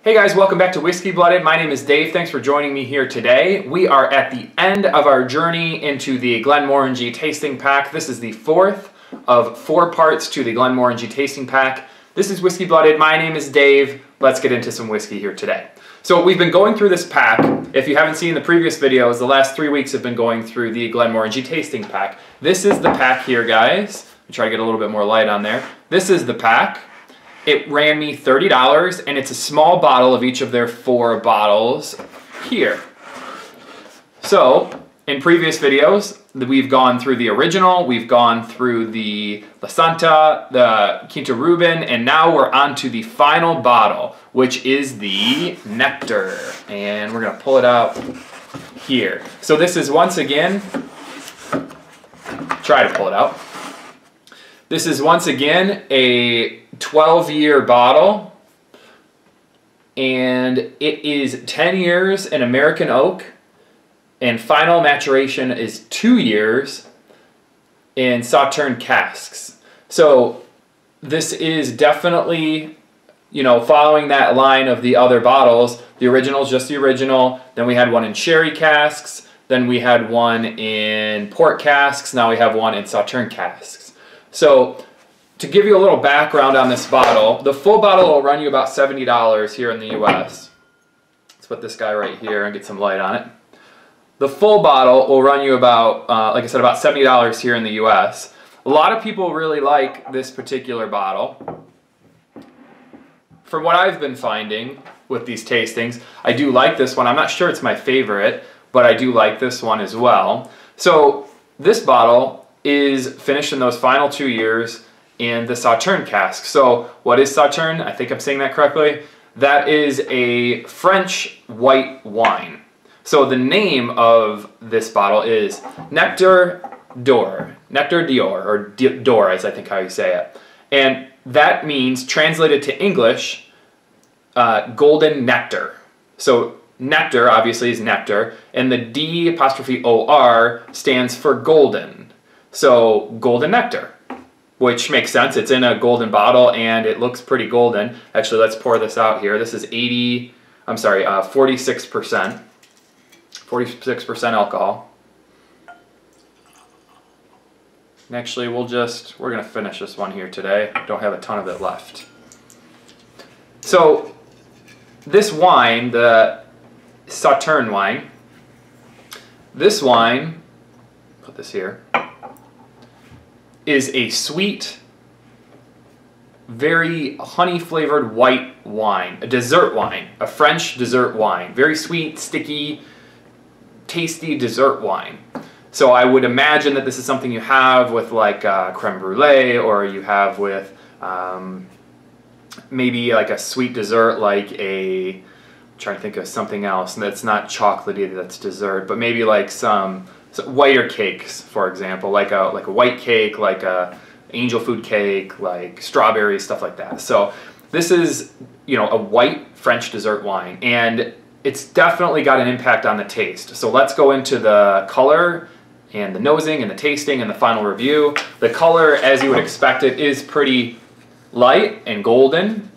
Hey guys, welcome back to Whiskey Blooded. My name is Dave. Thanks for joining me here today. We are at the end of our journey into the Glenmorangie tasting pack. This is the fourth of 4 parts to the Glenmorangie tasting pack. This is Whiskey Blooded. My name is Dave. Let's get into some whiskey here today. So we've been going through this pack. If you haven't seen the previous videos, the last 3 weeks have been going through the Glenmorangie tasting pack. This is the pack here, guys. Let me try to get a little bit more light on there. This is the pack. It ran me $30, and it's a small bottle of each of their 4 bottles here. So, in previous videos, we've gone through the original, we've gone through the La Santa, the Quinta Ruben, and now we're on to the final bottle, which is the Nectar. And we're going to pull it out here. So this is once again, try to pull it out. This is once again a 12-year bottle, and it is 10 years in American oak, and final maturation is 2 years in Sauterne casks. So this is definitely, following that line of the other bottles. The original is just the original, then we had one in sherry casks, then we had one in port casks, now we have one in Sauterne casks. So to give you a little background on this bottle, the full bottle will run you about $70 here in the US. Let's put this guy right here and get some light on it. The full bottle will run you about, like I said, about $70 here in the US. A lot of people really like this particular bottle. From what I've been finding with these tastings, I do like this one. I'm not sure it's my favorite, but I do like this one as well. So this bottle is finished in those final 2 years in the Sauterne cask. So what is Sauterne? I think I'm saying that correctly. That is a French white wine. So the name of this bottle is Nectar d'Or, or d'Or is I think how you say it. And that means, translated to English, golden nectar. So nectar obviously is nectar, and the D'(O)R stands for golden. So golden nectar, which makes sense. It's in a golden bottle and it looks pretty golden. Actually, let's pour this out here. This is 46%. 46% alcohol. And actually, we're gonna finish this one here today. Don't have a ton of it left. So this wine, the Sauterne wine, this wine, put this here, is a sweet, very honey-flavored white wine, a dessert wine, a French dessert wine. Very sweet, sticky, tasty dessert wine. So I would imagine that this is something you have with like creme brulee, or you have with maybe like a sweet dessert like I'm trying to think of something else that's not chocolatey, that's dessert, but maybe like some whiter cakes, for example, like a white cake, like a angel food cake, like strawberries, stuff like that. So this is, a white French dessert wine, and it's definitely got an impact on the taste. So let's go into the color and the nosing and the tasting and the final review. The color, as you would expect it, is pretty light and golden.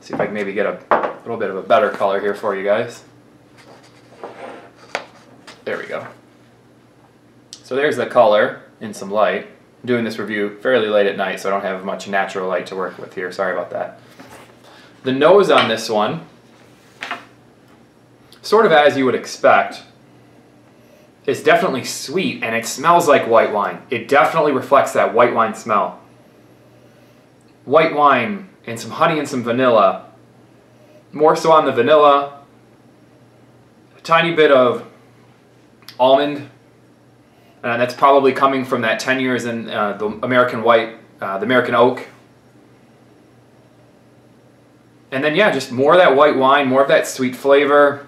See if I can maybe get a little bit of a better color here for you guys. There we go. So there's the color in some light. I'm doing this review fairly late at night, so I don't have much natural light to work with here. Sorry about that. The nose on this one, sort of as you would expect, is definitely sweet, and it smells like white wine. It definitely reflects that white wine smell. White wine and some honey and some vanilla. More so on the vanilla. A tiny bit of almond, and that's probably coming from that 10 years in the American white, the American oak. And then, yeah, just more of that white wine, more of that sweet flavor,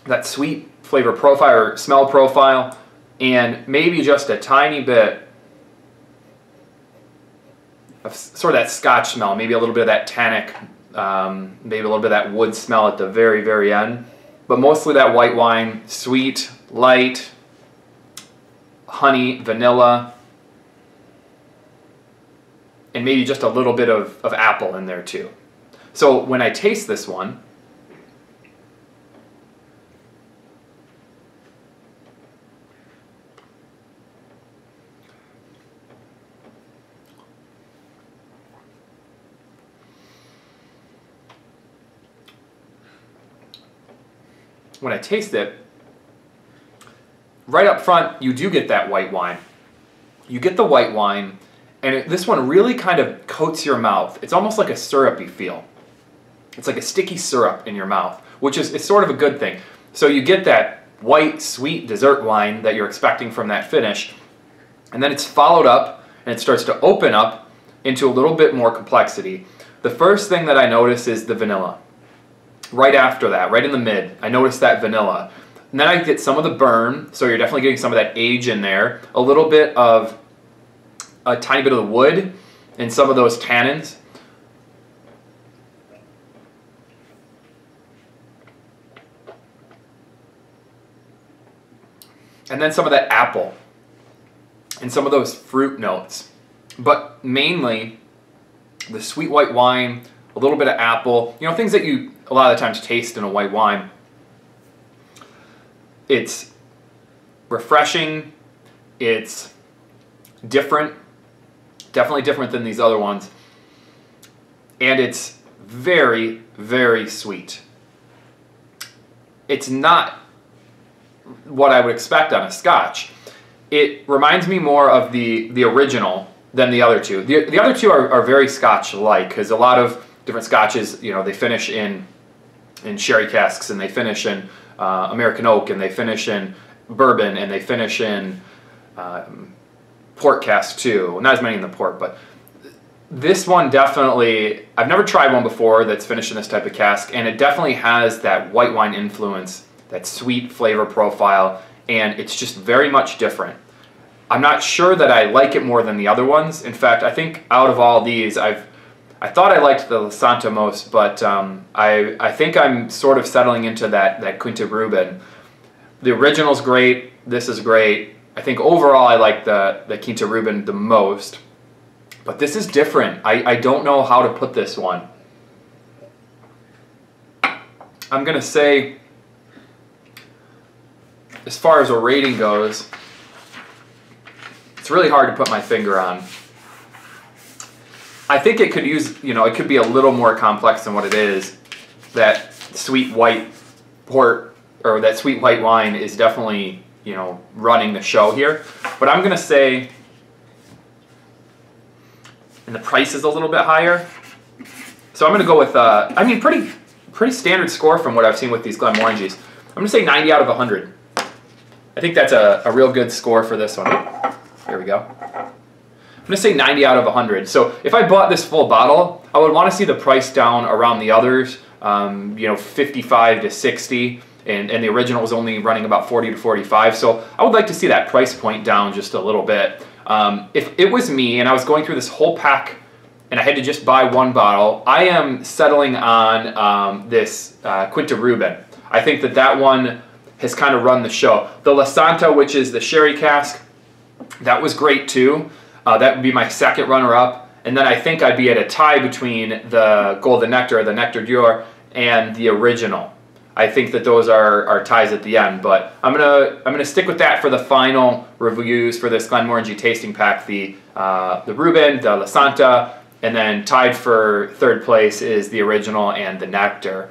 that sweet flavor profile or smell profile, and maybe just a tiny bit of sort of that Scotch smell, maybe a little bit of that tannic, maybe a little bit of that wood smell at the very, very end. But mostly that white wine, sweet, light, honey, vanilla, and maybe just a little bit of apple in there too. So when I taste this one, right up front, you do get that white wine. You get the white wine, and this one really kind of coats your mouth. It's almost like a syrupy feel. It's like a sticky syrup in your mouth, which is it's sort of a good thing. So you get that white, sweet dessert wine that you're expecting from that finish, and then it's followed up, and it starts to open up into a little bit more complexity. The first thing that I notice is the vanilla. Right after that, right in the mid, I notice that vanilla. And then I get some of the burn, so you're definitely getting some of that age in there. A little bit of, a tiny bit of the wood and some of those tannins. And then some of that apple and some of those fruit notes. But mainly the sweet white wine, a little bit of apple, you know, things that you a lot of the times taste in a white wine. It's refreshing, it's different, definitely different than these other ones, and it's very, very sweet. It's not what I would expect on a Scotch. It reminds me more of the original than the other two. The other two are very Scotch-like, because a lot of different Scotches, you know, they finish in sherry casks, and they finish in American oak, and they finish in bourbon, and they finish in port cask too. Not as many in the port, but this one definitely, I've never tried one before that's finished in this type of cask, and it definitely has that white wine influence, that sweet flavor profile, and it's just very much different. I'm not sure that I like it more than the other ones. In fact, I think out of all these, I thought I liked the Lasanta most, but I think I'm sort of settling into that Quinta Ruben. The original's great. This is great. I think overall I like the Quinta Ruben the most, but this is different. I don't know how to put this one. I'm gonna say, as far as a rating goes, it's really hard to put my finger on. I think it could use, you know, it could be a little more complex than what it is. That sweet white port, or that sweet white wine is definitely, you know, running the show here. But I'm going to say, and the price is a little bit higher. So I'm going to go with, I mean, pretty standard score from what I've seen with these Glenmorangies. I'm going to say 90 out of 100. I think that's a real good score for this one. Here we go. I'm going to say 90 out of 100. So if I bought this full bottle, I would want to see the price down around the others, you know, 55 to 60, and the original was only running about 40 to 45. So I would like to see that price point down just a little bit. If it was me and I was going through this whole pack and I had to just buy one bottle, I am settling on this Quinta Ruben. I think that one has kind of run the show. The Lasanta, which is the sherry cask, that was great too. That would be my second runner-up, and then I think I'd be at a tie between the Golden Nectar, the Nectar d'Or, and the original. I think that those are ties at the end, but I'm gonna stick with that for the final reviews for this Glenmorangie tasting pack. The Ruben, the Lasanta, and then tied for third place is the original and the Nectar.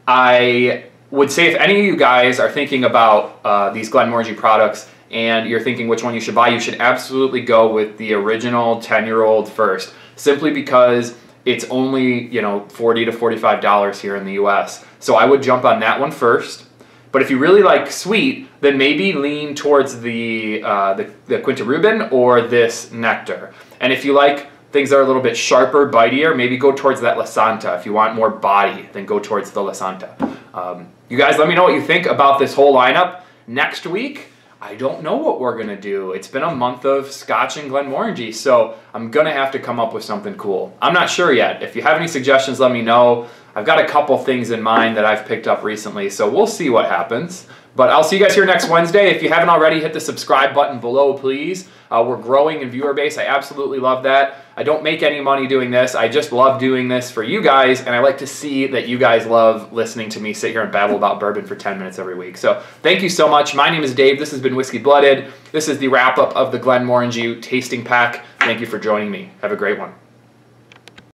I would say if any of you guys are thinking about these Glenmorangie products, and you're thinking which one you should buy, you should absolutely go with the original 10-year-old first, simply because it's only, you know, $40 to $45 here in the US. So I would jump on that one first. But if you really like sweet, then maybe lean towards the Quinta Ruben or this Nectar. And if you like things that are a little bit sharper, bitier, maybe go towards that Lasanta. If you want more body, then go towards the Lasanta. You guys let me know what you think about this whole lineup. Next week, I don't know what we're going to do. It's been a month of Scotch and Glenmorangie, so I'm going to have to come up with something cool. I'm not sure yet. If you have any suggestions, let me know. I've got a couple things in mind that I've picked up recently, so we'll see what happens. But I'll see you guys here next Wednesday. If you haven't already, hit the subscribe button below, please. We're growing in viewer base. I absolutely love that. I don't make any money doing this. I just love doing this for you guys, and I like to see that you guys love listening to me sit here and babble about bourbon for 10 minutes every week. So thank you so much. My name is Dave. This has been Whiskey Blooded. This is the wrap-up of the Glenmorangie tasting pack. Thank you for joining me. Have a great one.